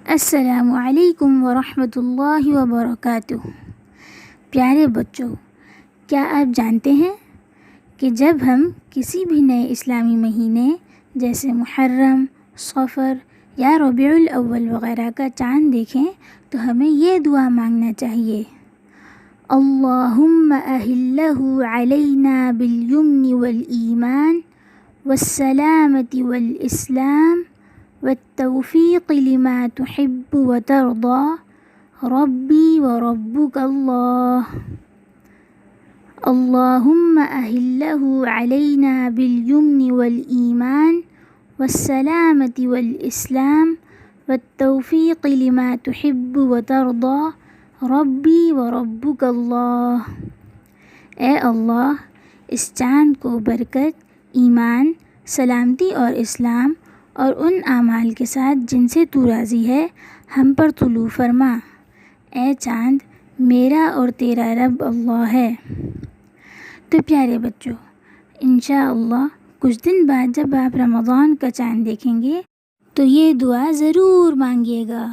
السلام علیکم ورحمۃ اللہ وبرکاتہ۔ پیارے بچوں، کیا آپ جانتے ہیں کہ جب ہم کسی بھی نئے اسلامی مہینے جیسے محرم، صفر یا ربیع الاول وغیرہ کا چاند دیکھیں تو ہمیں یہ دعا مانگنا چاہیے: اللہم اہلہ علینا بالیمن والایمان والسلامۃ والاسلام والتوفیق لما تحب وترضى ربی وربک اللہ۔ اللہم اہلہ علینا بالیمن والایمان والسلامۃ والاسلام والتوفیق لما تحب وترضى ربی وربک اللہ۔ اے اللہ، اس چاند کو برکت، ایمان، سلامتی اور اسلام اور ان اعمال کے ساتھ جن سے تو راضی ہے ہم پر طلوع فرما۔ اے چاند، میرا اور تیرا رب اللہ ہے۔ تو پیارے بچوں، انشاءاللہ کچھ دن بعد جب آپ رمضان کا چاند دیکھیں گے تو یہ دعا ضرور مانگیے گا۔